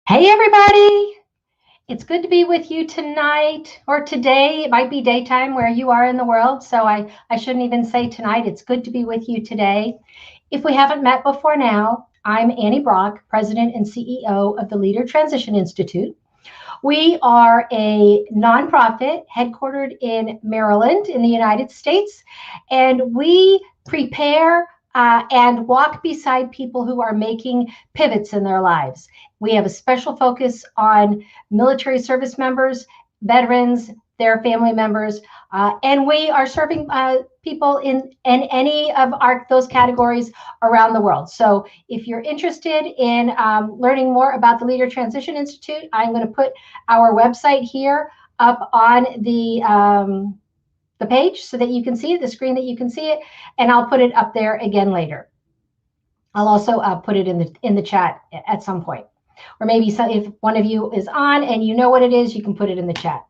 Hey, everybody. It's good to be with you tonight or today. It might be daytime where you are in the world, so I shouldn't even say tonight. It's good to be with you today. If we haven't met before now, I'm Annie Brock, President and CEO of the Leader Transition Institute. We are a nonprofit headquartered in Maryland in the United States, and we prepare and walk beside people who are making pivots in their lives. We have a special focus on military service members, veterans, their family members, and we are serving people in any of those categories around the world. So if you're interested in learning more about the Leader Transition Institute, I'm going to put our website here up on the page so that you can see it, the screen that you can see it, and I'll put it up there again later. I'll also put it in the chat at some point. Or maybe if one of you is on and you know what it is, you can put it in the chat.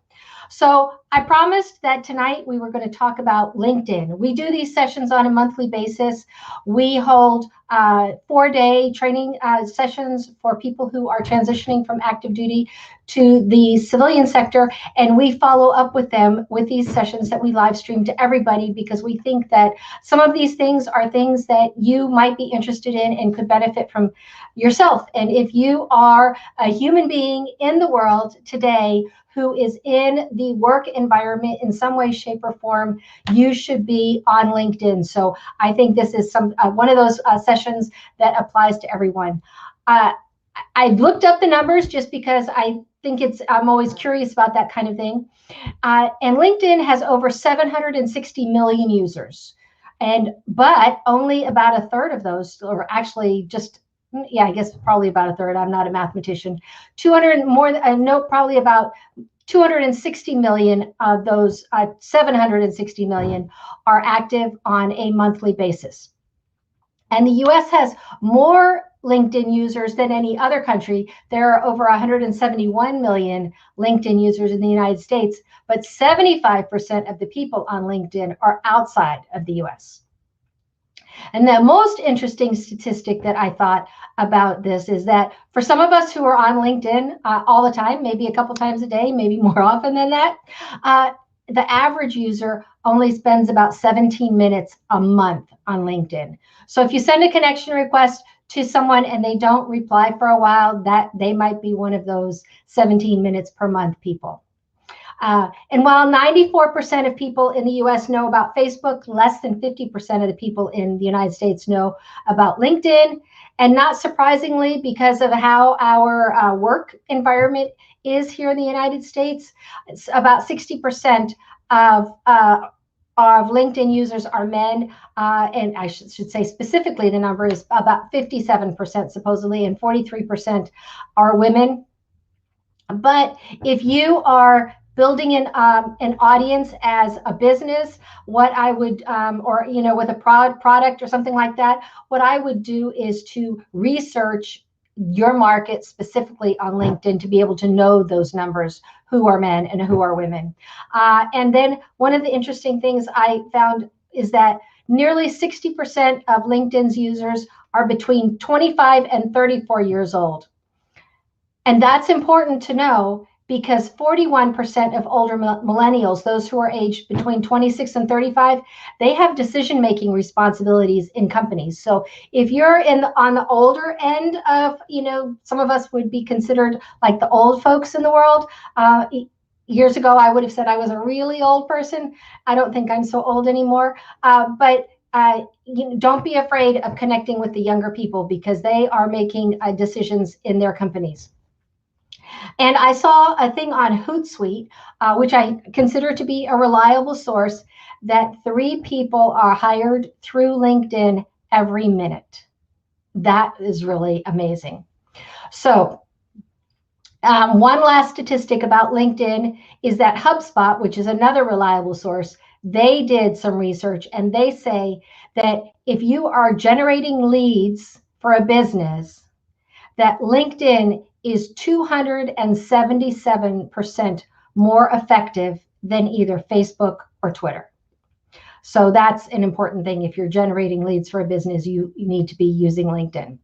So I promised that tonight we were going to talk about LinkedIn. We do these sessions on a monthly basis. We hold 4-day training sessions for people who are transitioning from active duty to the civilian sector, and we follow up with them with these sessions that we live stream to everybody because we think that some of these things are things that you might be interested in and could benefit from yourself. And if you are a human being in the world today who is in the work environment in some way, shape, or form, you should be on LinkedIn. So I think this is one of those sessions that applies to everyone. I looked up the numbers just because I think I'm always curious about that kind of thing. And LinkedIn has over 760 million users, but only about a third of those, or actually just, yeah, I guess probably about a third. I'm not a mathematician. Probably about 260 million of those 760 million are active on a monthly basis. And the US has more LinkedIn users than any other country. There are over 171 million LinkedIn users in the United States, but 75% of the people on LinkedIn are outside of the US. And the most interesting statistic that I thought about this is that for some of us who are on LinkedIn all the time, maybe a couple times a day, maybe more often than that, the average user only spends about 17 minutes a month on LinkedIn. So if you send a connection request to someone and they don't reply for a while, that they might be one of those 17 minutes per month people. And while 94% of people in the US know about Facebook, less than 50% of the people in the United States know about LinkedIn. And not surprisingly, because of how our work environment is here in the United States, it's about 60% of LinkedIn users are men, and I should say specifically the number is about 57% supposedly, and 43% are women. But if you are building an audience as a business, what I would, or with a product or something like that, what I would do is to research your market specifically on LinkedIn to be able to know those numbers, who are men and who are women. And then one of the interesting things I found is that nearly 60% of LinkedIn's users are between 25 and 34 years old. And that's important to know because 41% of older millennials, those who are aged between 26 and 35, they have decision-making responsibilities in companies. So if you're on the older end of, some of us would be considered like the old folks in the world. Years ago, I would have said I was a really old person. I don't think I'm so old anymore. But don't be afraid of connecting with the younger people because they are making decisions in their companies. And I saw a thing on Hootsuite, which I consider to be a reliable source, that 3 people are hired through LinkedIn every minute. That is really amazing. So one last statistic about LinkedIn is that HubSpot, which is another reliable source, they did some research and they say that if you are generating leads for a business, that LinkedIn is 277% more effective than either Facebook or Twitter. So that's an important thing. If you're generating leads for a business, you need to be using LinkedIn.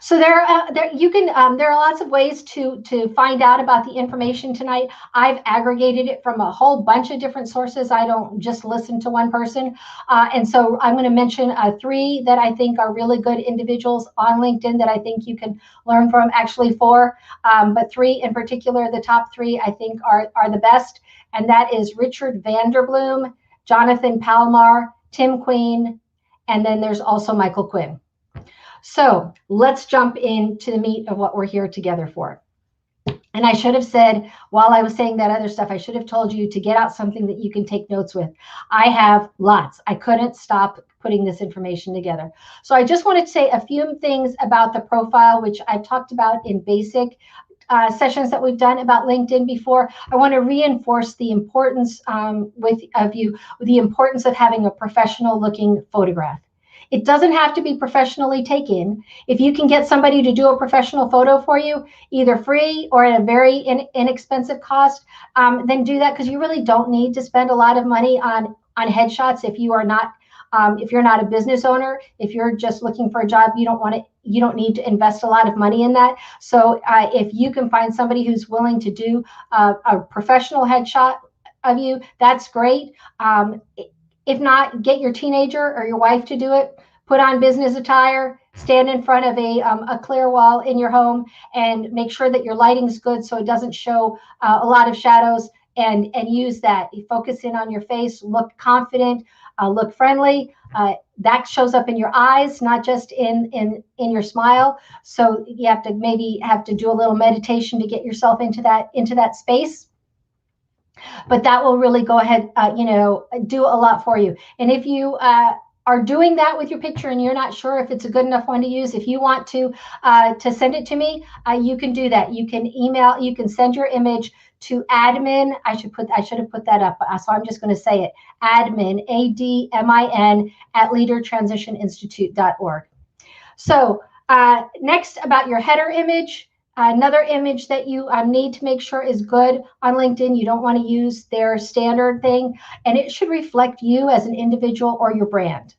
So there are lots of ways to find out about the information tonight. I've aggregated it from a whole bunch of different sources. I don't just listen to one person, and so I'm going to mention three that I think are really good individuals on LinkedIn that I think you can learn from. Actually, four, but three in particular. The top three I think are the best, and that is Richard Vanderbloom, Jonathan Palmar, Tim Queen, and then there's also Michael Quinn. So let's jump into the meat of what we're here together for. And I should have said, while I was saying that other stuff, I should have told you to get out something that you can take notes with. I have lots. I couldn't stop putting this information together. So I just wanted to say a few things about the profile, which I've talked about in basic sessions that we've done about LinkedIn before. I want to reinforce the importance the importance of having a professional looking photograph. It doesn't have to be professionally taken. If you can get somebody to do a professional photo for you, either free or at a very inexpensive cost, then do that, because you really don't need to spend a lot of money on headshots if you are not if you're not a business owner. If you're just looking for a job, you don't need to invest a lot of money in that. So if you can find somebody who's willing to do a professional headshot of you, that's great. If not, get your teenager or your wife to do it. Put on business attire, stand in front of a clear wall in your home, and make sure that your lighting's good so it doesn't show a lot of shadows, and use that. You focus in on your face, look confident, look friendly. That shows up in your eyes, not just in your smile. So you have to maybe do a little meditation to get yourself into that space. But that will really go ahead, do a lot for you. And if you are doing that with your picture and you're not sure if it's a good enough one to use, if you want to send it to me, you can do that. You can send your image to admin. I should have put that up, so I'm just going to say it. Admin, ADMIN, at leadertransitioninstitute.org. So next, about your header image. Another image that you need to make sure is good on LinkedIn. You don't want to use their standard thing, and it should reflect you as an individual or your brand.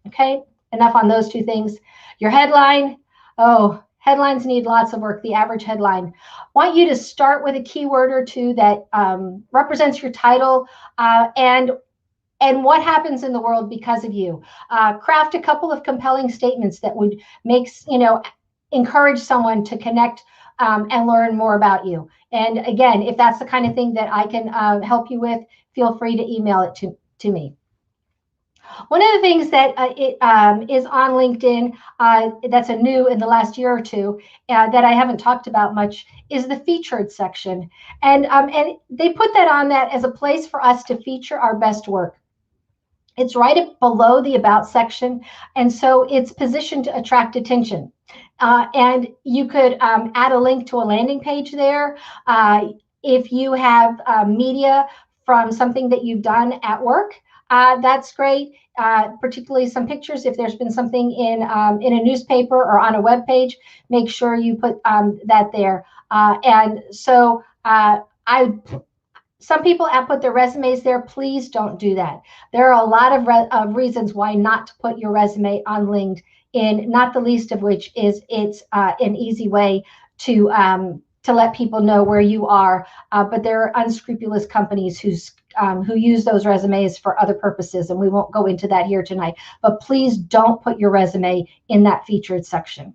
Okay, enough on those two things. Your headline. Oh, headlines need lots of work. The average headline. Want you to start with a keyword or two that represents your title and what happens in the world because of you. Craft a couple of compelling statements that would encourage someone to connect and learn more about you. And again, if that's the kind of thing that I can help you with, feel free to email it to me. One of the things that is on LinkedIn that's a new in the last year or two that I haven't talked about much is the featured section. And they put that on that as a place for us to feature our best work. It's right below the About section, and so it's positioned to attract attention. And you could add a link to a landing page there. If you have media from something that you've done at work, that's great. Particularly some pictures. If there's been something in a newspaper or on a web page, make sure you put that there. And so some people put their resumes there. Please don't do that. There are a lot of reasons why not to put your resume on LinkedIn, not the least of which is it's an easy way to let people know where you are. But there are unscrupulous companies who use those resumes for other purposes, and we won't go into that here tonight. But please don't put your resume in that featured section.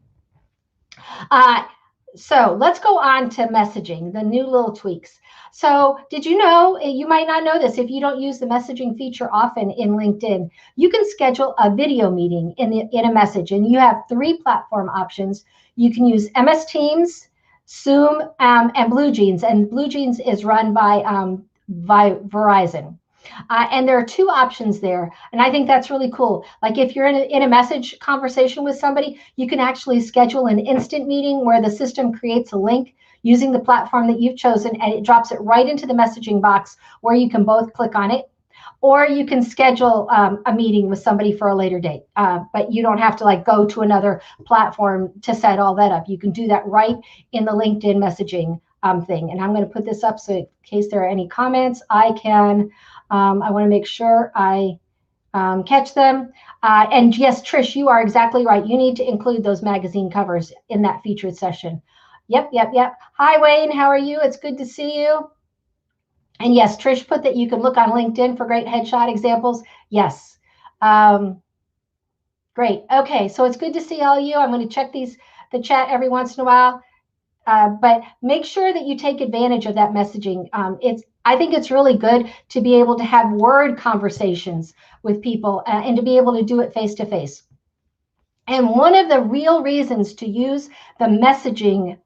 So let's go on to messaging, the new little tweaks. So did you know, you might not know this if you don't use the messaging feature often in LinkedIn, you can schedule a video meeting in a message, and you have 3 platform options. You can use MS Teams, Zoom, and BlueJeans, and BlueJeans is run by Verizon. And there are 2 options there, and I think that's really cool. Like if you're in a message conversation with somebody, you can actually schedule an instant meeting where the system creates a link using the platform that you've chosen, and it drops it right into the messaging box where you can both click on it. Or you can schedule a meeting with somebody for a later date, but you don't have to go to another platform to set all that up. You can do that right in the LinkedIn messaging thing. And I'm going to put this up so in case there are any comments, I want to make sure I catch them. And yes, Trish, you are exactly right. You need to include those magazine covers in that featured session. Yep, yep, yep. Hi, Wayne. How are you? It's good to see you. And yes, Trish put that you can look on LinkedIn for great headshot examples. Yes. Great. Okay, so it's good to see all of you. I'm going to check the chat every once in a while. But make sure that you take advantage of that messaging. I think it's really good to be able to have word conversations with people and to be able to do it face to face. And one of the real reasons to use the messaging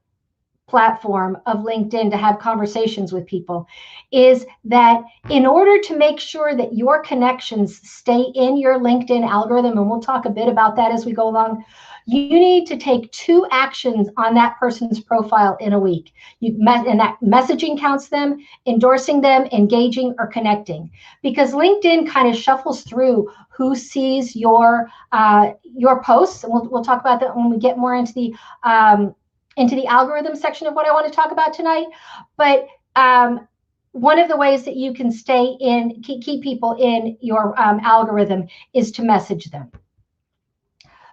platform of LinkedIn to have conversations with people is that in order to make sure that your connections stay in your LinkedIn algorithm, and we'll talk a bit about that as we go along, you need to take 2 actions on that person's profile in a week. And that messaging counts them, endorsing them, engaging, or connecting. Because LinkedIn kind of shuffles through who sees your posts, and we'll talk about that when we get more into the algorithm section of what I want to talk about tonight. But one of the ways that you can keep people in your algorithm is to message them.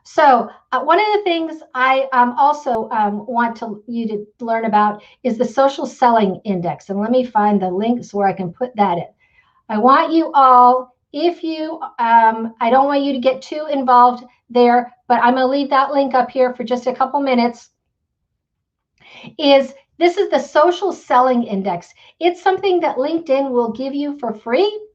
So one of the things I also want you to learn about is the social selling index. And let me find the links where I can put that in. I want you all, I don't want you to get too involved there, but I'm going to leave that link up here for just a couple minutes. This is the social selling index. It's something that LinkedIn will give you for free,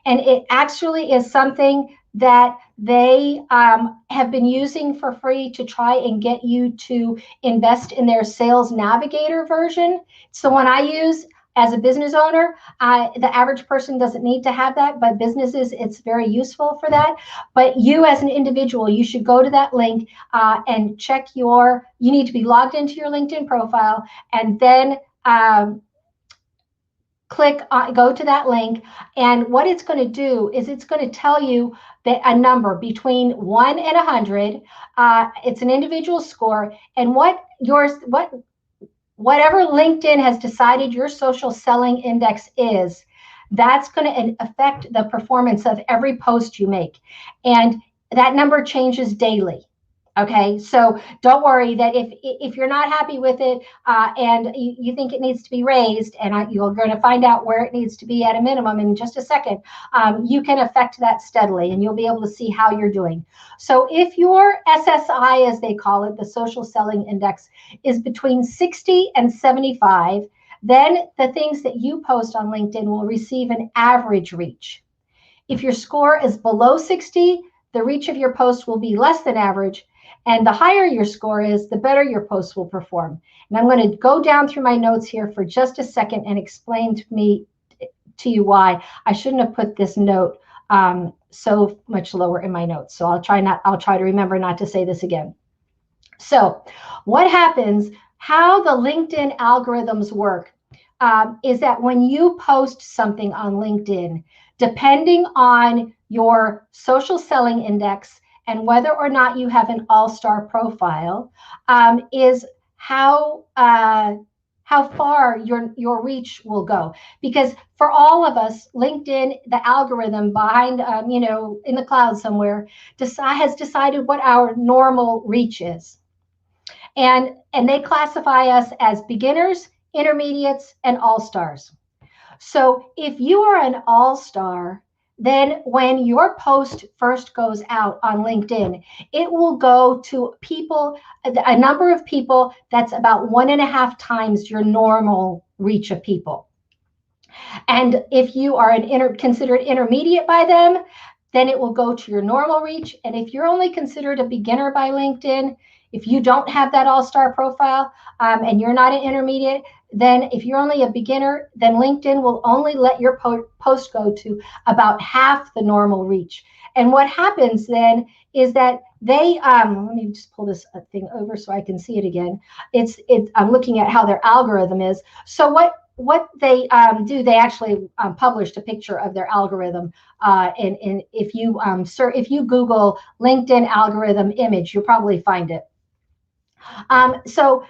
and it actually is something that they have been using for free to try and get you to invest in their Sales Navigator version. It's the one I use as a business owner. The average person doesn't need to have that, but businesses, it's very useful for that. But you as an individual, you should go to that link and check you need to be logged into your LinkedIn profile, and then go to that link, and what it's going to do is it's going to tell you that a number between 1 and 100. It's an individual score, and whatever LinkedIn has decided your social selling index is, that's going to affect the performance of every post you make, and that number changes daily. Okay, so don't worry that if you're not happy with it and you think it needs to be raised, and you're going to find out where it needs to be at a minimum in just a second, you can affect that steadily, and you'll be able to see how you're doing. So if your SSI, as they call it, the social selling index, is between 60 and 75, then the things that you post on LinkedIn will receive an average reach. If your score is below 60, the reach of your post will be less than average. And the higher your score is, the better your post will perform. And I'm going to go down through my notes here for just a second and explain to you why I shouldn't have put this note so much lower in my notes. So I'll try to remember not to say this again. So what happens, how the LinkedIn algorithms work, is that when you post something on LinkedIn, depending on your social selling index and whether or not you have an all-star profile, is how far your reach will go. Because for all of us, LinkedIn, the algorithm behind, in the cloud somewhere, has decided what our normal reach is. And they classify us as beginners, intermediates, and all-stars. So if you are an all-star, then when your post first goes out on LinkedIn, it will go to a number of people that's about 1.5 times your normal reach of people. And if you are considered intermediate by them, then it will go to your normal reach. And if you're only considered a beginner by LinkedIn, if you don't have that all-star profile and you're not an intermediate, then if you're only a beginner, then LinkedIn will only let your post go to about half the normal reach. And what happens then is that they, let me just pull this thing over so I can see it again. I'm looking at how their algorithm is. So what they do, they actually published a picture of their algorithm. And if you Google LinkedIn algorithm image, you'll probably find it. So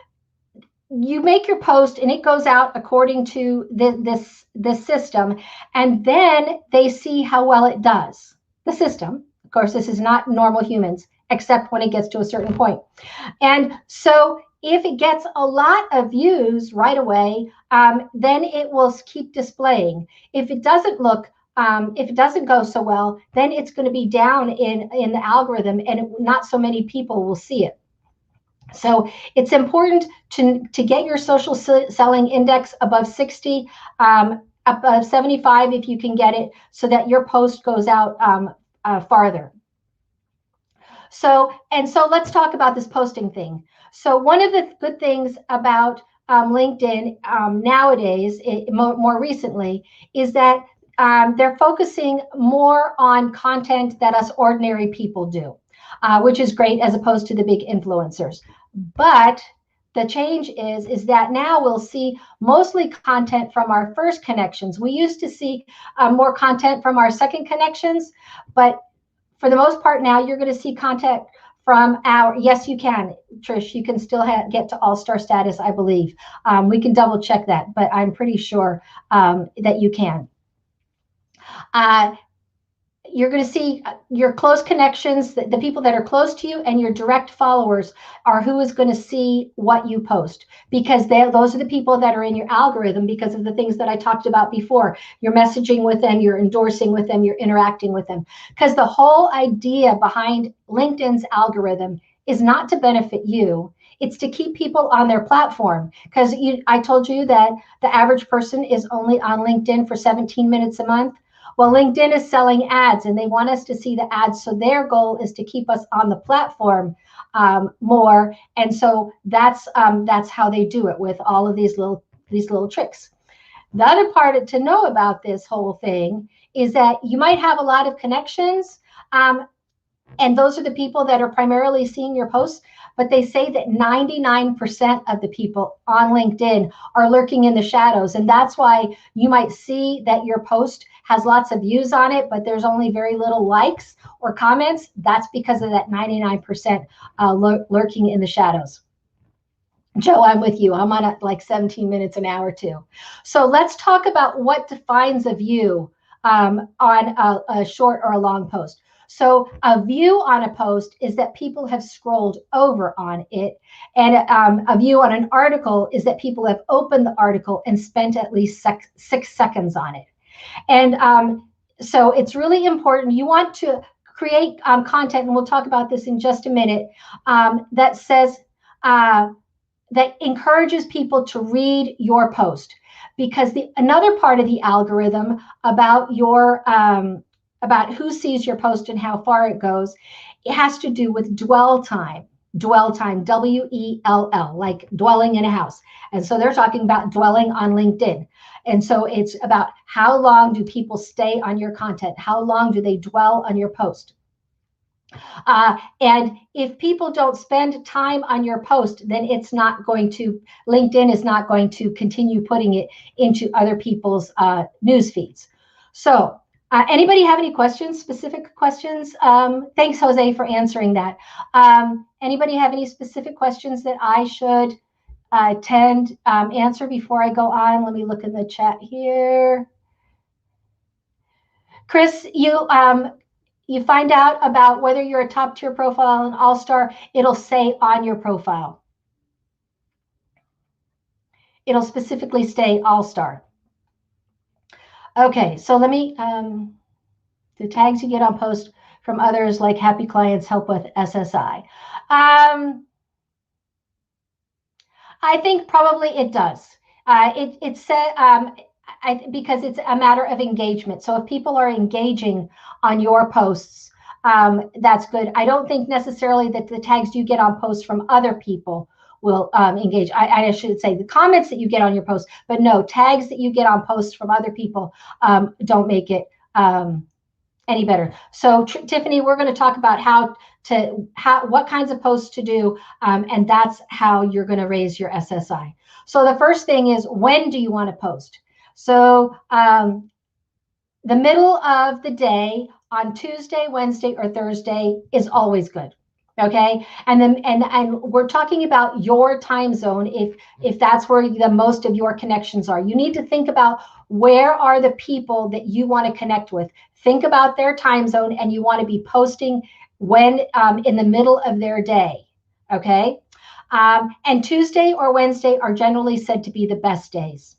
you make your post and it goes out according to this system, and then they see how well it does. the system. Of course, this is not normal humans, except when it gets to a certain point. And so if it gets a lot of views right away, then it will keep displaying. If it doesn't if it doesn't go so well, then it's going to be down in the algorithm, and not so many people will see it. So it's important to get your social selling index above 60, above 75 if you can get it, so that your post goes out farther. So let's talk about this posting thing. So one of the good things about LinkedIn nowadays, more recently, is that they're focusing more on content that us ordinary people do, which is great, as opposed to the big influencers. But the change is that now we'll see mostly content from our first connections. We used to see more content from our second connections, but for the most part now you're going to see content from our, yes, you can, Trish, you can still get to all-star status, I believe. We can double check that, but I'm pretty sure that you can. You're going to see your close connections, the people that are close to you, and your direct followers are who is going to see what you post, because those are the people that are in your algorithm because of the things that I talked about before. You're messaging with them, you're endorsing with them, you're interacting with them. Because the whole idea behind LinkedIn's algorithm is not to benefit you. It's to keep people on their platform. Because I told you that the average person is only on LinkedIn for 17 minutes a month. Well, LinkedIn is selling ads, and they want us to see the ads. So their goal is to keep us on the platform more. And so that's how they do it, with all of these little tricks. The other part to know about this whole thing is that you might have a lot of connections, and those are the people that are primarily seeing your posts. But they say that 99% of the people on LinkedIn are lurking in the shadows. And that's why you might see that your post has lots of views on it, but there's only very little likes or comments. That's because of that 99% lurking in the shadows. Joe, I'm with you. I'm on like 17 minutes an hour too. So let's talk about what defines a view on a short or a long post. So a view on a post is that people have scrolled over on it. And a view on an article is that people have opened the article and spent at least 6 seconds on it. And so it's really important. You want to create content, and we'll talk about this in just a minute, that says, that encourages people to read your post. Because another part of the algorithm about your about who sees your post and how far it goes, it has to do with dwell time. Dwell time, W-E-L-L, like dwelling in a house. And so they're talking about dwelling on LinkedIn. And so it's about how long do people stay on your content? How long do they dwell on your post? And if people don't spend time on your post, then it's not going to, LinkedIn is not going to continue putting it into other people's news feeds. So anybody have any questions, specific questions? Thanks, Jose, for answering that. Anybody have any specific questions that I should answer before I go on? Let me look in the chat here. Chris, you find out about whether you're a top tier profile and all-star, it'll say on your profile. It'll specifically say all-star. Okay, so let me, the tags you get on post from others like happy clients help with SSI. I think probably it does. It said, because it's a matter of engagement. So if people are engaging on your posts, that's good. I don't think necessarily that the tags you get on posts from other people will engage. I should say the comments that you get on your posts, but no, tags that you get on posts from other people don't make it any better. So Tiffany, we're going to talk about what kinds of posts to do, and that's how you're going to raise your SSI. So the first thing is, when do you want to post? So the middle of the day on Tuesday, Wednesday, or Thursday is always good. Okay, and then and we're talking about your time zone. If that's where the most of your connections are, you need to think about where are the people that you want to connect with. Think about their time zone, and you want to be posting when in the middle of their day. Okay, and Tuesday or Wednesday are generally said to be the best days.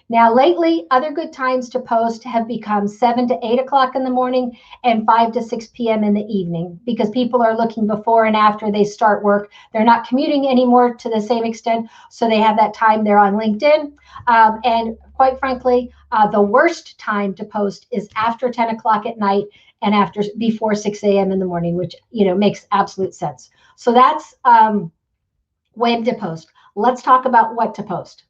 Now, lately, other good times to post have become 7 to 8 o'clock in the morning and 5 to 6 p.m. in the evening, because people are looking before and after they start work. They're not commuting anymore to the same extent, so they have that time there on LinkedIn. And quite frankly, the worst time to post is after 10 o'clock at night and before 6 a.m. in the morning, which makes absolute sense. So that's when to post. Let's talk about what to post.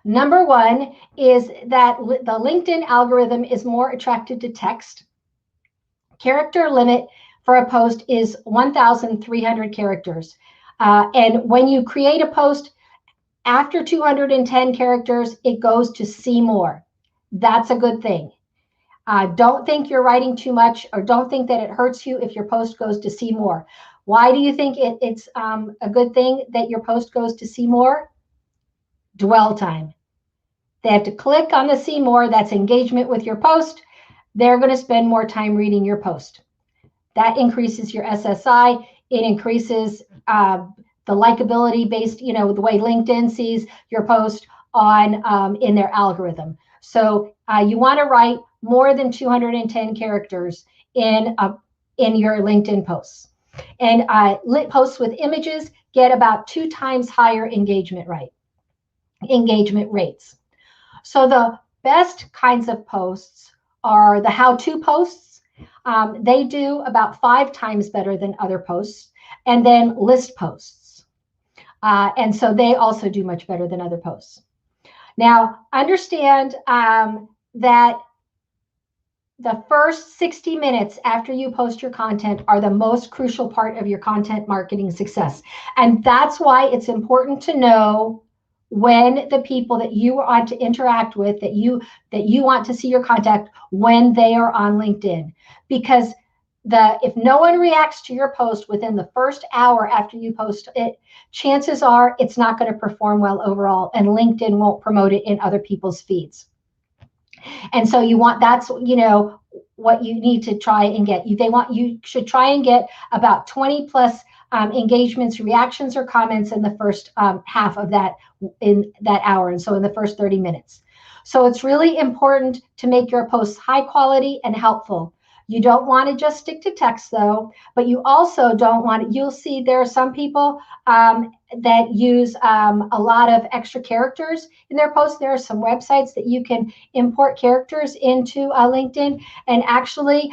Number one is that the LinkedIn algorithm is more attracted to text. Character limit for a post is 1,300 characters. And when you create a post after 210 characters, it goes to see more. That's a good thing. Don't think you're writing too much, or don't think that it hurts you if your post goes to see more. Why do you think it's a good thing that your post goes to see more? Dwell time. They have to click on the see more. That's engagement with your post. They're going to spend more time reading your post. That increases your SSI. It increases the likability based, the way LinkedIn sees your post on in their algorithm. So you want to write more than 210 characters in your LinkedIn posts. And posts with images get about 2 times higher engagement rates. So the best kinds of posts are the how-to posts. They do about 5 times better than other posts. And then list posts. And so they also do much better than other posts. Now, understand that the first 60 minutes after you post your content are the most crucial part of your content marketing success. And that's why it's important to know when the people that you want to interact with, that you want to see your contact, when they are on LinkedIn. Because if no one reacts to your post within the first hour after you post it, chances are it's not going to perform well overall, and LinkedIn won't promote it in other people's feeds. And so that's what you need to try and get. You should try and get about 20 plus engagements, reactions, or comments in the first half of that, in that hour, and so in the first 30 minutes. So it's really important to make your posts high quality and helpful. You don't want to just stick to text, though, but you also don't want to. You'll see there are some people that use a lot of extra characters in their posts. There are some websites that you can import characters into LinkedIn, and actually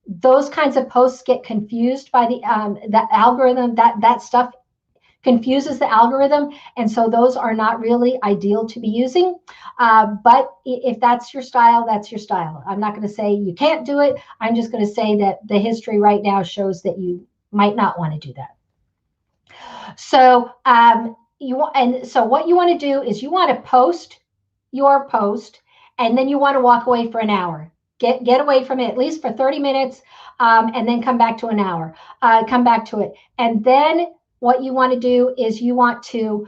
those kinds of posts get confused by the algorithm. That stuff confuses the algorithm, and so those are not really ideal to be using. But if that's your style, that's your style. I'm not going to say you can't do it. I'm just going to say that the history right now shows that you might not want to do that. So what you want to do is you want to post your post, and then you want to walk away for an hour. Get away from it at least for 30 minutes, and then come back to an hour. Come back to it, and then what you want to do is you want to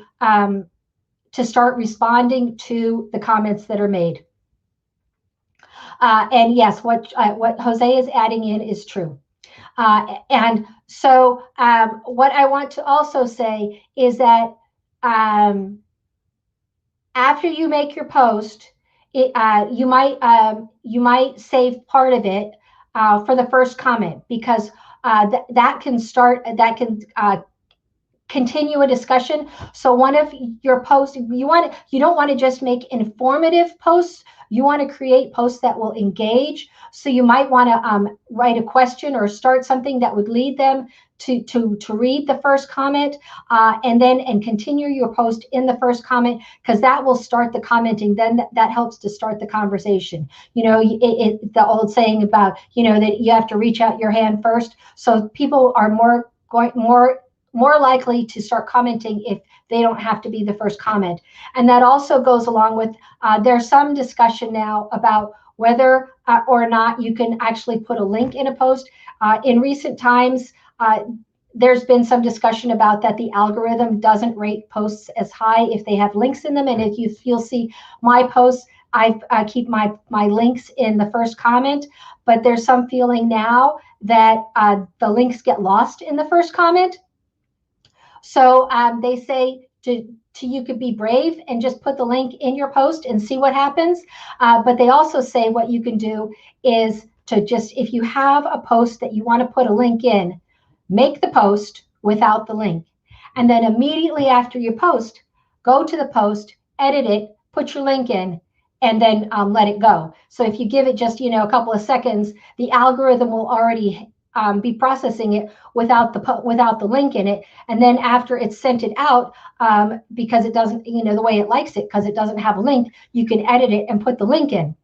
start responding to the comments that are made. And yes, what Jose is adding in is true. And so what I want to also say is that after you make your post, you might save part of it for the first comment, because that can continue a discussion. So one of your posts, you don't want to just make informative posts. You want to create posts that will engage. So you might want to write a question or start something that would lead them to read the first comment, and continue your post in the first comment, because that will start the commenting. Then that helps to start the conversation. The old saying about that you have to reach out your hand first. So people are more likely to start commenting if they don't have to be the first comment. And that also goes along with, there's some discussion now about whether or not you can actually put a link in a post. In recent times, there's been some discussion about that the algorithm doesn't rate posts as high if they have links in them. And if you'll see my posts, I keep my links in the first comment, but there's some feeling now that the links get lost in the first comment. So they say you could be brave and just put the link in your post and see what happens. But they also say what you can do is to just, if you have a post that you want to put a link in, make the post without the link. And then immediately after you post, go to the post, edit it, put your link in, and then let it go. So if you give it just, a couple of seconds, the algorithm will already be processing it without the link in it. And then after it's sent it out, because it doesn't, the way it likes it, because it doesn't have a link, you can edit it and put the link in.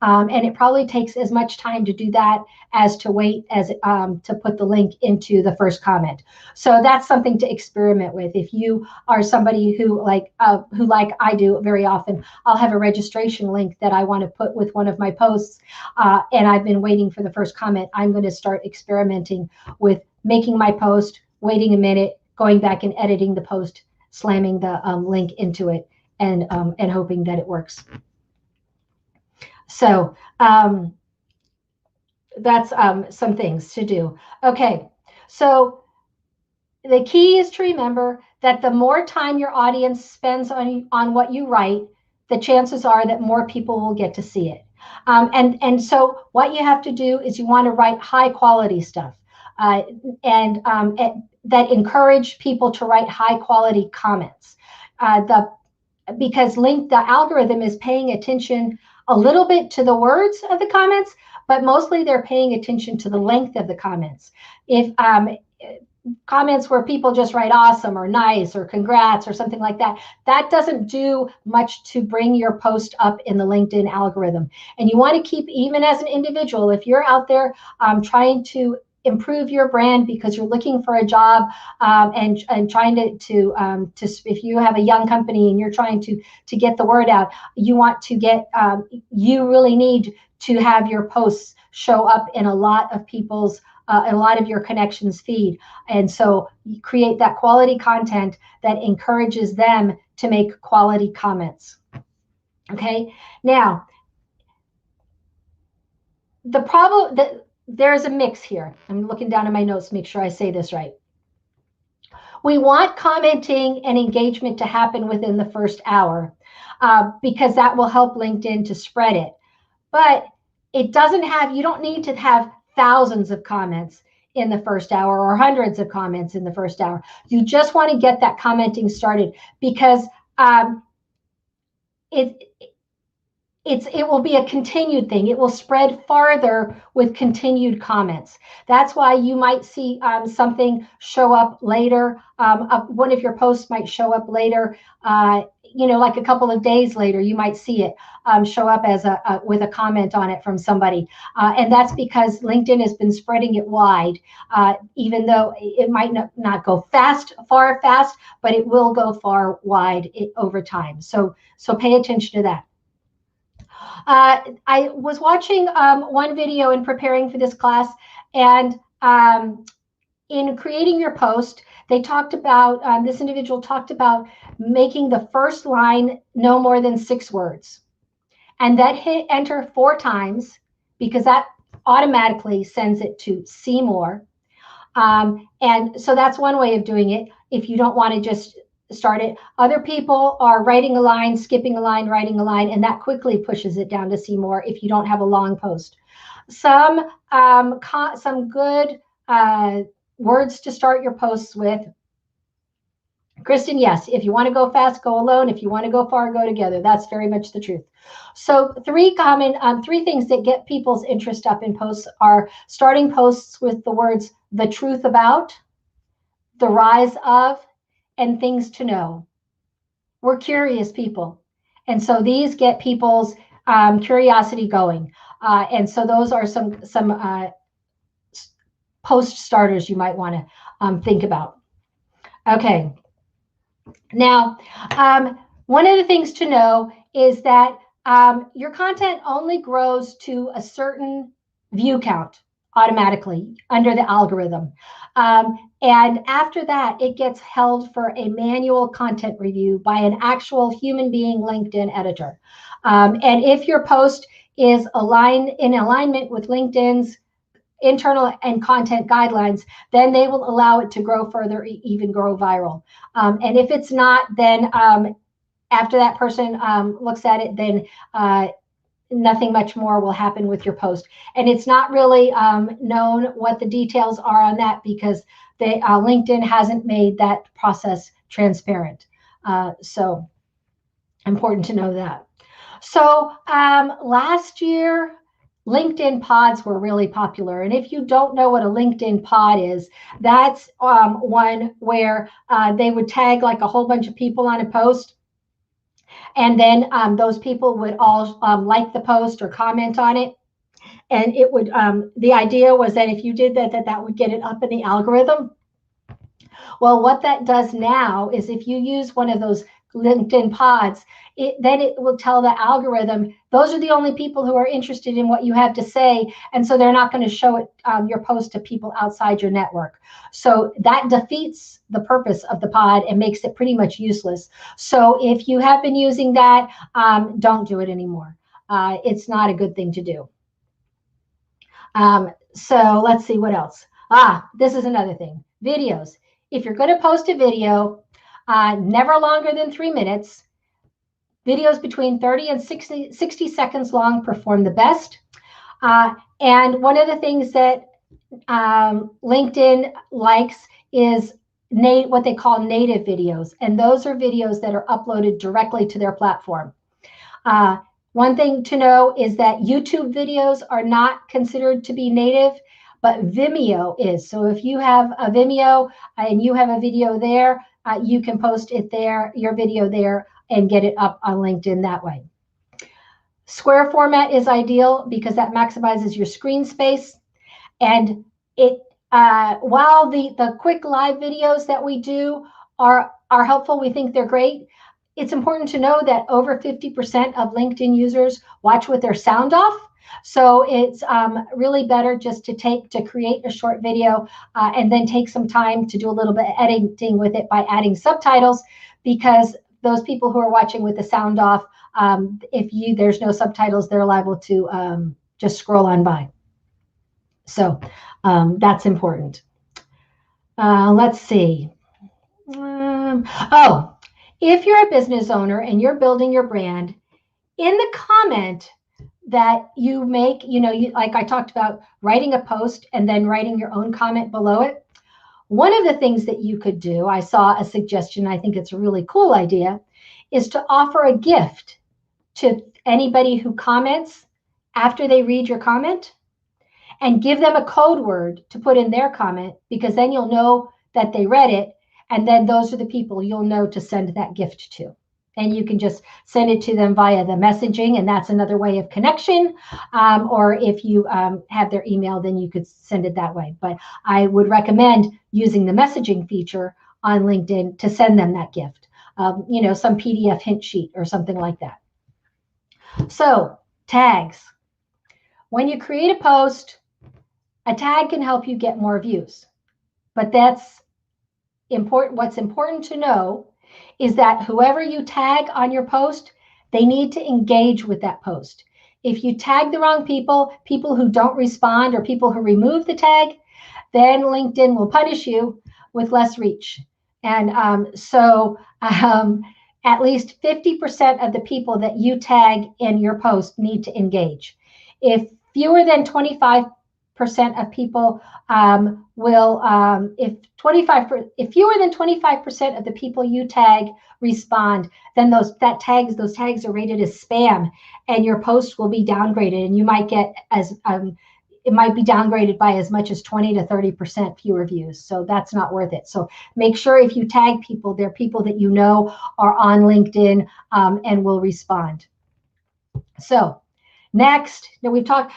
And it probably takes as much time to do that as to wait to put the link into the first comment. So that's something to experiment with. If you are somebody who like I do very often, I'll have a registration link that I want to put with one of my posts, and I've been waiting for the first comment. I'm going to start experimenting with making my post, waiting a minute, going back and editing the post, slamming the link into it, and hoping that it works. So that's some things to do. Okay, so the key is to remember that the more time your audience spends on what you write, the chances are that more people will get to see it. And so what you have to do is you want to write high quality stuff and that encourage people to write high quality comments. Because the algorithm is paying attention a little bit to the words of the comments, but mostly they're paying attention to the length of the comments. If comments where people just write awesome or nice or congrats or something like that, that doesn't do much to bring your post up in the LinkedIn algorithm. And you want to keep, even as an individual, if you're out there trying to improve your brand because you're looking for a job and trying to if you have a young company and you're trying to get the word out, you want to get you really need to have your posts show up in a lot of people's a lot of your connections feed. And so you create that quality content that encourages them to make quality comments. Okay, now the problem that there's a mix here. I'm looking down at my notes to make sure I say this right. We want commenting and engagement to happen within the first hour because that will help LinkedIn to spread it. But it doesn't have, you don't need to have thousands of comments in the first hour or hundreds of comments in the first hour. You just want to get that commenting started because it will be a continued thing. It will spread farther with continued comments. That's why you might see something show up later. One of your posts might show up later, like a couple of days later, you might see it show up as with a comment on it from somebody. And that's because LinkedIn has been spreading it wide, even though it might not go far fast, but it will go far wide over time. So pay attention to that. I was watching one video in preparing for this class, and in creating your post, they talked about, this individual talked about making the first line no more than 6 words. And that hit enter 4 times because that automatically sends it to see more. And so that's one way of doing it if you don't want to just start it. Other people are writing a line, skipping a line, writing a line, and that quickly pushes it down to see more if you don't have a long post. Some good words to start your posts with. Kristen, yes, if you want to go fast, go alone. If you want to go far, go together. That's very much the truth. So 3 things that get people's interest up in posts are starting posts with the words the truth about, the rise of, and things to know. We're curious people. And so these get people's curiosity going. And so those are some post starters you might want to think about. Okay. Now, one of the things to know is that your content only grows to a certain view count automatically under the algorithm. And after that, it gets held for a manual content review by an actual human being LinkedIn editor. And if your post is in alignment with LinkedIn's internal and content guidelines, then they will allow it to grow further, even grow viral. And if it's not, then after that person looks at it, then nothing much more will happen with your post. And it's not really known what the details are on that because LinkedIn hasn't made that process transparent. So important to know that. So last year, LinkedIn pods were really popular. And if you don't know what a LinkedIn pod is, that's one where they would tag like a whole bunch of people on a post. And then those people would all like the post or comment on it. And it would, the idea was that if you did that, that would get it up in the algorithm. Well, what that does now is if you use one of those LinkedIn pods, then it will tell the algorithm, those are the only people who are interested in what you have to say. And so they're not going to show it, your post to people outside your network. So that defeats the purpose of the pod and makes it pretty much useless. So if you have been using that, don't do it anymore. It's not a good thing to do. So let's see what else. This is another thing. Videos. If you're going to post a video, never longer than 3 minutes. Videos between 30 and 60 seconds long perform the best. And one of the things that LinkedIn likes is what they call native videos. And those are videos that are uploaded directly to their platform. One thing to know is that YouTube videos are not considered to be native, but Vimeo is. So if you have a Vimeo and you have a video there, you can post it there, your video there, and get it up on LinkedIn that way. Square format is ideal because that maximizes your screen space. And it while the quick live videos that we do are helpful, we think they're great. It's important to know that over 50% of LinkedIn users watch with their sound off. So it's really better just to create a short video and then take some time to do a little bit of editing with it by adding subtitles, because those people who are watching with the sound off, if there's no subtitles, they're liable to just scroll on by. So that's important. Let's see. If you're a business owner and you're building your brand, in the comment that you make, like I talked about, writing a post and then writing your own comment below it. One of the things that you could do, I saw a suggestion, I think it's a really cool idea, is to offer a gift to anybody who comments after they read your comment, and give them a code word to put in their comment, because then you'll know that they read it. And then those are the people you'll know to send that gift to. And you can just send it to them via the messaging, and that's another way of connection. Or if you have their email, then you could send it that way. But I would recommend using the messaging feature on LinkedIn to send them that gift. Some PDF hint sheet or something like that. So tags. When you create a post, a tag can help you get more views. But that's important. What's important to know is that whoever you tag on your post, they need to engage with that post. If you tag the wrong people who don't respond, or people who remove the tag, then LinkedIn will punish you with less reach. And at least 50% of the people that you tag in your post need to engage. If fewer than 25% of people if fewer than 25% of the people you tag respond, then those tags are rated as spam, and your post will be downgraded, and you might get it might be downgraded by as much as 20 to 30% fewer views. So that's not worth it. So make sure if you tag people, they're people that you know are on LinkedIn and will respond. So next, now we've talked.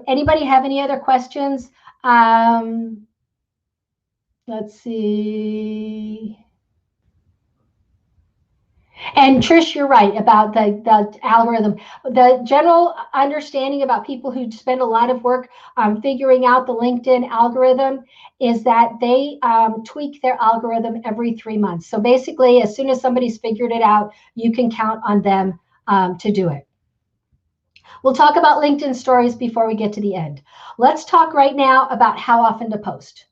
Anybody have any other questions? Let's see. And Trish, you're right about the algorithm. The general understanding about people who spend a lot of work figuring out the LinkedIn algorithm is that they tweak their algorithm every 3 months. So basically, as soon as somebody's figured it out, you can count on them to do it. We'll talk about LinkedIn stories before we get to the end. Let's talk right now about how often to post.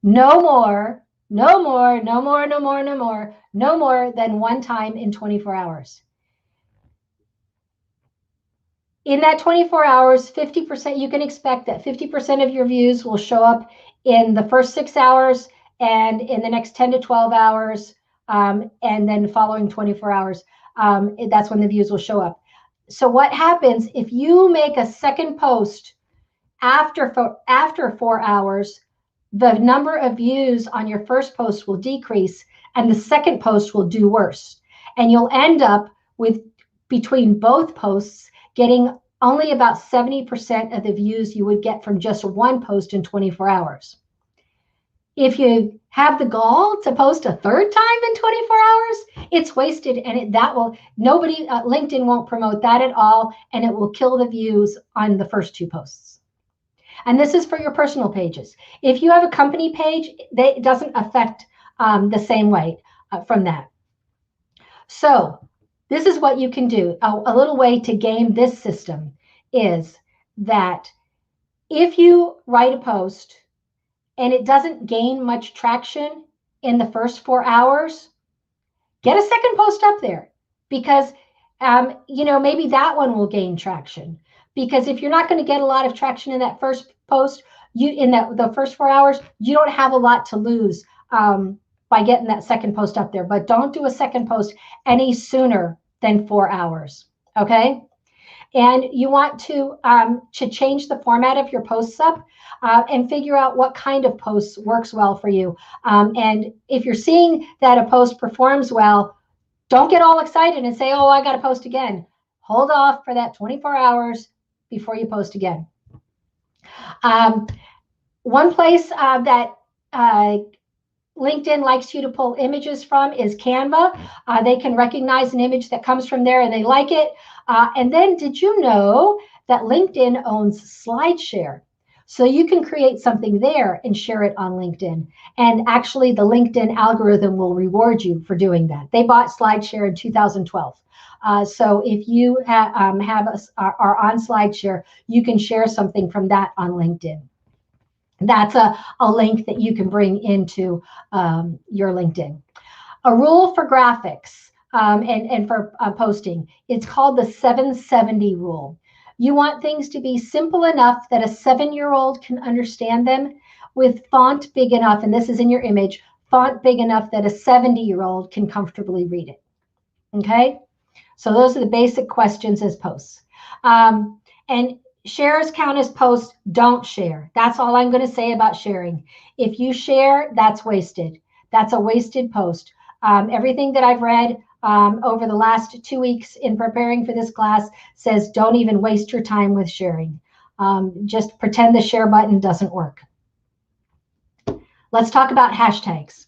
No more, no more, no more, no more, no more, no more than one time in 24 hours. In that 24 hours, 50%, you can expect that 50% of your views will show up in the first 6 hours and in the next 10 to 12 hours, and then following 24 hours, that's when the views will show up. So what happens if you make a second post after 4 hours, the number of views on your first post will decrease and the second post will do worse. And you'll end up with, between both posts, getting only about 70% of the views you would get from just one post in 24 hours. If you have the gall to post a third time in 24 hours, it's wasted, and LinkedIn won't promote that at all, and it will kill the views on the first 2 posts. And this is for your personal pages. If you have a company page, it doesn't affect the same way from that. So this is what you can do. A little way to game this system is that if you write a post and it doesn't gain much traction in the first 4 hours, get a second post up there, because maybe that one will gain traction. Because if you're not going to get a lot of traction in that first post, the first 4 hours, you don't have a lot to lose by getting that second post up there. But don't do a second post any sooner than 4 hours, okay? And you want to change the format of your posts up and figure out what kind of posts works well for you. And if you're seeing that a post performs well, don't get all excited and say, oh, I got to post again. Hold off for that 24 hours before you post again. One place that LinkedIn likes you to pull images from is Canva. They can recognize an image that comes from there and they like it. And then did you know that LinkedIn owns SlideShare? So you can create something there and share it on LinkedIn. And actually the LinkedIn algorithm will reward you for doing that. They bought SlideShare in 2012. So if you are on SlideShare, you can share something from that on LinkedIn. That's a link that you can bring into your LinkedIn. A rule for graphics and for posting, it's called the 770 rule. You want things to be simple enough that a 7-year-old can understand them, with font big enough, and this is in your image, font big enough that a 70-year-old can comfortably read it. Okay? So those are the basic questions as posts. And shares count as posts. Don't share. That's all I'm going to say about sharing. If you share, that's wasted. That's a wasted post. Everything that I've read over the last 2 weeks in preparing for this class says don't even waste your time with sharing. Just pretend the share button doesn't work. Let's talk about hashtags.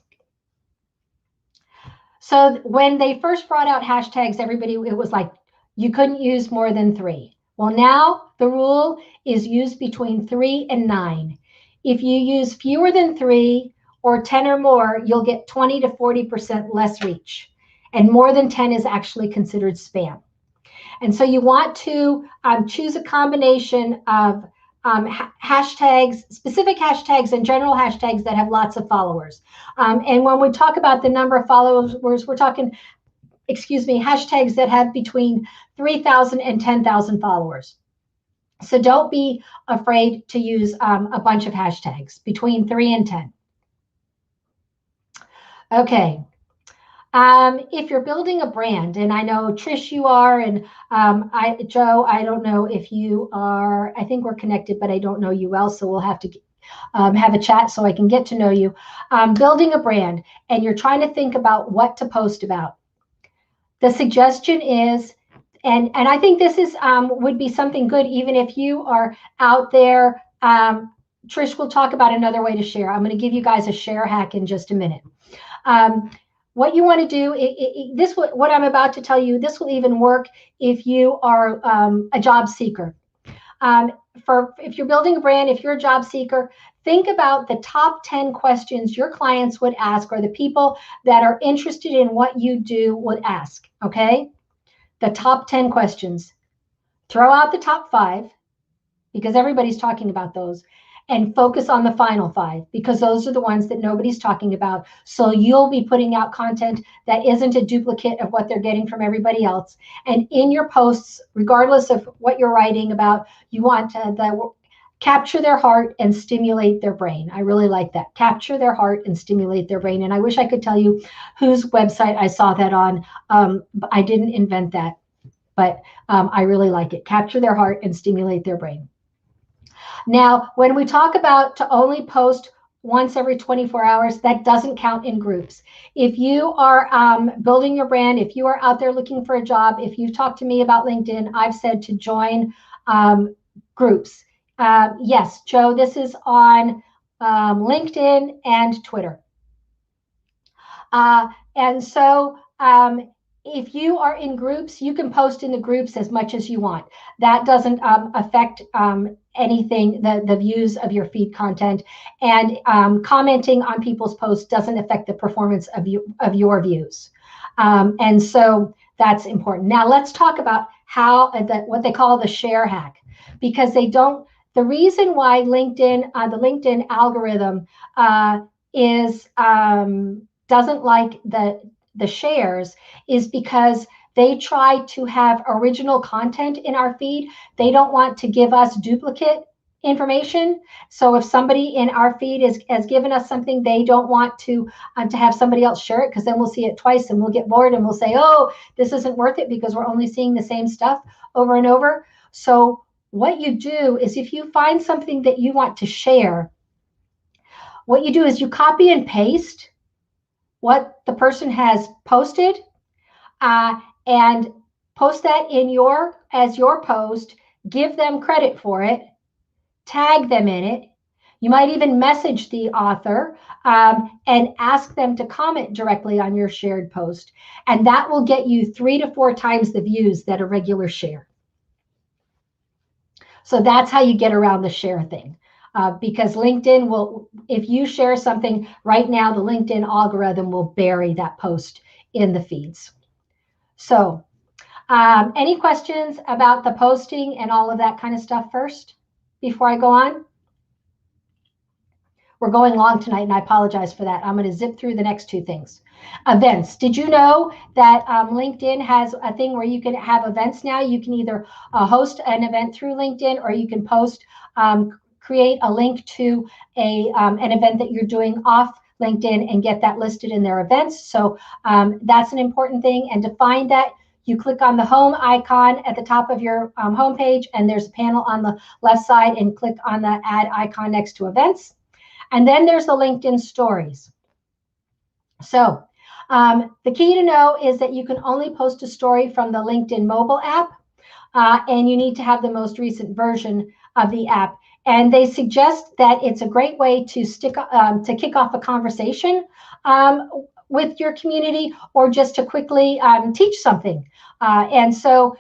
So when they first brought out hashtags, it was like you couldn't use more than 3. Well, now the rule is use between 3 and 9. If you use fewer than 3 or 10 or more, you'll get 20 to 40% less reach. And more than 10 is actually considered spam. And so you want to choose a combination of hashtags, specific hashtags and general hashtags that have lots of followers. And when we talk about the number of followers, we're talking, hashtags that have between 3,000 and 10,000 followers. So don't be afraid to use a bunch of hashtags between 3 and 10. Okay. If you're building a brand, and I know Trish you are, and Joe, I don't know if you are, I think we're connected, but I don't know you well, so we'll have to have a chat so I can get to know you. Building a brand, and you're trying to think about what to post about. The suggestion is, and I think this is would be something good even if you are out there. Trish will talk about another way to share. I'm going to give you guys a share hack in just a minute. what you want to do, what I'm about to tell you, this will even work if you are a job seeker. If you're building a brand, if you're a job seeker, think about the top 10 questions your clients would ask, or the people that are interested in what you do would ask, okay? The top 10 questions. Throw out the top 5, because everybody's talking about those, and focus on the final 5, because those are the ones that nobody's talking about. So you'll be putting out content that isn't a duplicate of what they're getting from everybody else. And in your posts, regardless of what you're writing about, you want to capture their heart and stimulate their brain. I really like that. Capture their heart and stimulate their brain. And I wish I could tell you whose website I saw that on. But I didn't invent that, but I really like it. Capture their heart and stimulate their brain. Now, when we talk about to only post once every 24 hours, that doesn't count in groups. If you are building your brand, if you are out there looking for a job, if you've talked to me about LinkedIn, I've said to join groups. Yes, Joe, this is on LinkedIn and Twitter. And so if you are in groups, you can post in the groups as much as you want. That doesn't affect anything, the views of your feed content, and commenting on people's posts doesn't affect the performance of your views. And so that's important. Now let's talk about how what they call the share hack, because they don't. The reason why LinkedIn, the LinkedIn algorithm doesn't like the shares is because they try to have original content in our feed. They don't want to give us duplicate information. So if somebody in our feed has given us something, they don't want to have somebody else share it, because then we'll see it twice and we'll get bored and we'll say, oh, this isn't worth it, because we're only seeing the same stuff over and over. So what you do is, if you find something that you want to share, what you do is you copy and paste what the person has posted, and post that as your post, give them credit for it, tag them in it. You might even message the author and ask them to comment directly on your shared post. And that will get you 3 to 4 times the views that a regular share. So that's how you get around the share thing. Because LinkedIn will, if you share something right now, the LinkedIn algorithm will bury that post in the feeds. So any questions about the posting and all of that kind of stuff first, before I go on? We're going long tonight, and I apologize for that. I'm going to zip through the next 2 things. Events. Did you know that LinkedIn has a thing where you can have events now? You can either host an event through LinkedIn, or you can post, create a link to an event that you're doing off LinkedIn and get that listed in their events. So that's an important thing. And to find that, you click on the home icon at the top of your homepage, and there's a panel on the left side, and click on the add icon next to events. And then there's the LinkedIn stories. So the key to know is that you can only post a story from the LinkedIn mobile app, and you need to have the most recent version of the app. And they suggest that it's a great way to kick off a conversation with your community, or just to quickly teach something. And so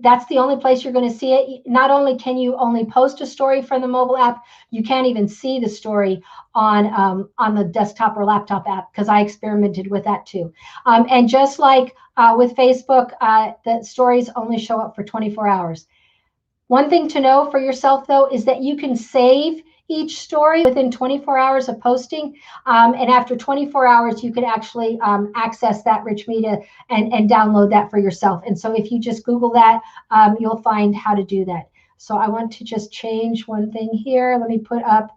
that's the only place you're going to see it. Not only can you only post a story from the mobile app, you can't even see the story on the desktop or laptop app, because I experimented with that too. And just like with Facebook, the stories only show up for 24 hours. One thing to know for yourself, though, is that you can save each story within 24 hours of posting. And after 24 hours, you can actually access that rich media and download that for yourself. And so if you just Google that, you'll find how to do that. So I want to just change one thing here. Let me put up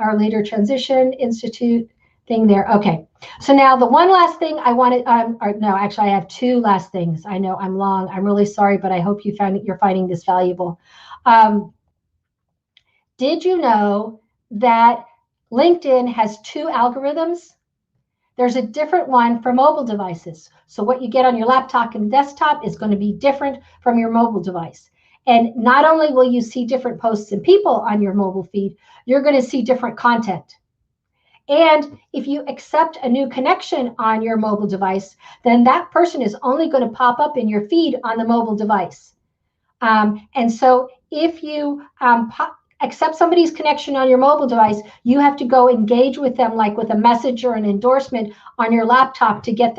our Leader Transition Institute thing there. Okay. So now the one last thing I wanted, or no, actually I have 2 last things. I know I'm long. I'm really sorry, but I hope you're finding this valuable. Did you know that LinkedIn has 2 algorithms? There's a different one for mobile devices. So what you get on your laptop and desktop is going to be different from your mobile device. And not only will you see different posts and people on your mobile feed, you're going to see different content. And if you accept a new connection on your mobile device, then that person is only going to pop up in your feed on the mobile device. And so if you accept somebody's connection on your mobile device, you have to go engage with them like with a message or an endorsement on your laptop to get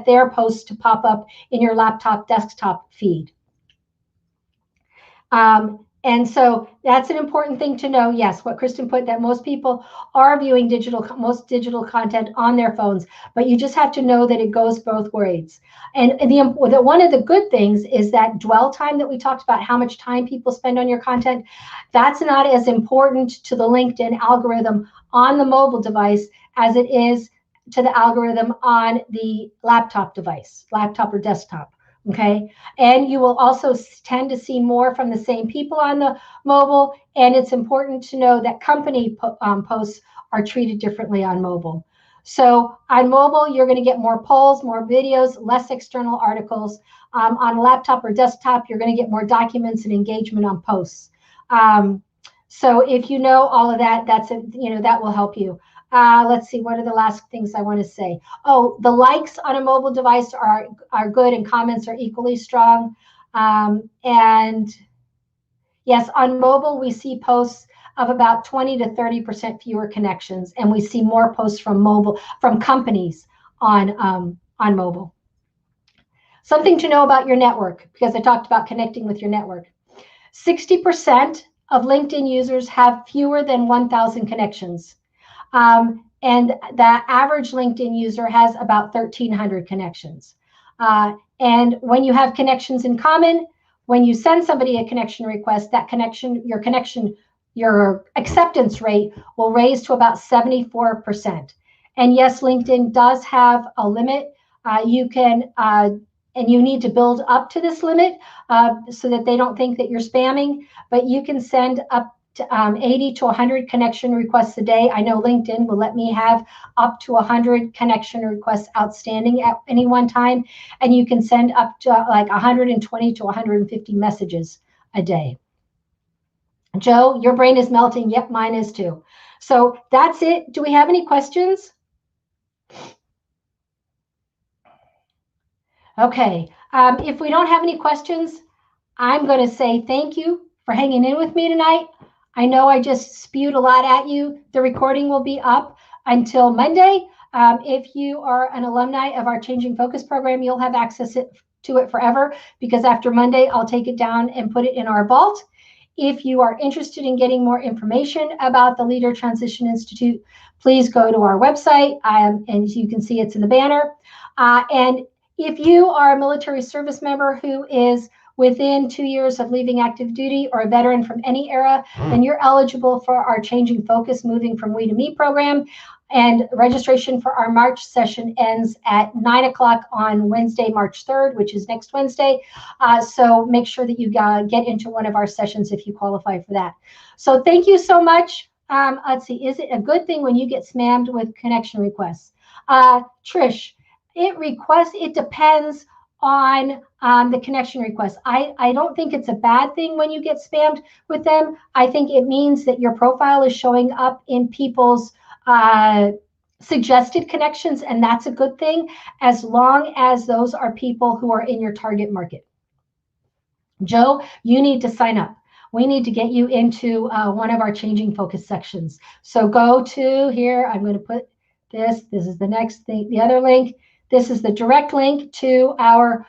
their posts to pop up in your laptop desktop feed. And so that's an important thing to know. Yes, what Kristen put, that most people are viewing most digital content on their phones, but you just have to know that it goes both ways. And one of the good things is that dwell time that we talked about, how much time people spend on your content, that's not as important to the LinkedIn algorithm on the mobile device as it is to the algorithm on the laptop device, laptop or desktop. Okay, and you will also tend to see more from the same people on the mobile, and it's important to know that company posts are treated differently on mobile. So on mobile, you're going to get more polls, more videos, less external articles. On a laptop or desktop, you're going to get more documents and engagement on posts. So if you know all of that, that will help you. Let's see, what are the last things I want to say? Oh, the likes on a mobile device are good, and comments are equally strong. And yes, on mobile, we see posts of about 20 to 30% fewer connections, and we see more posts from companies on mobile. Something to know about your network, because I talked about connecting with your network. 60% of LinkedIn users have fewer than 1,000 connections. And the average LinkedIn user has about 1,300 connections. And when you have connections in common, when you send somebody a connection request, your acceptance rate will raise to about 74%. And yes, LinkedIn does have a limit. And you need to build up to this limit so that they don't think that you're spamming, but you can send up to 80 to 100 connection requests a day. I know LinkedIn will let me have up to 100 connection requests outstanding at any one time, and you can send up to like 120 to 150 messages a day. Joe, your brain is melting. Yep, mine is too. So that's it. Do we have any questions? Okay, if we don't have any questions, I'm going to say thank you for hanging in with me tonight. I know I just spewed a lot at you. The recording will be up until Monday. If you are an alumni of our Changing Focus program, you'll have access to it forever, because after Monday, I'll take it down and put it in our vault. If you are interested in getting more information about the Leader Transition Institute, please go to our website, and as you can see, it's in the banner. And if you are a military service member who is within 2 years of leaving active duty, or a veteran from any era, then you're eligible for our Changing Focus Moving from We to Me program. And registration for our March session ends at 9 o'clock on Wednesday, March 3rd, which is next Wednesday. So make sure that you get into one of our sessions if you qualify for that. So thank you so much. Let's see, is it a good thing when you get spammed with connection requests? Trish, it depends on the connection request. I don't think it's a bad thing when you get spammed with them. I think it means that your profile is showing up in people's suggested connections, and that's a good thing, as long as those are people who are in your target market. Joe, you need to sign up. We need to get you into one of our Changing Focus sections. So go to here. I'm going to put this. This is the next thing, the other link. This is the direct link to our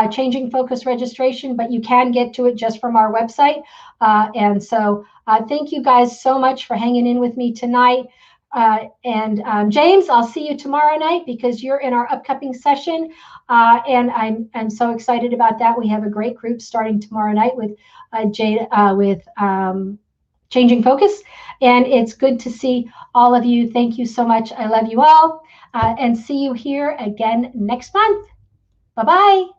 Changing Focus registration, but you can get to it just from our website. And so thank you guys so much for hanging in with me tonight. James, I'll see you tomorrow night, because you're in our upcoming session. And I'm so excited about that. We have a great group starting tomorrow night with Changing Focus. And it's good to see all of you. Thank you so much. I love you all. And see you here again next month. Bye-bye.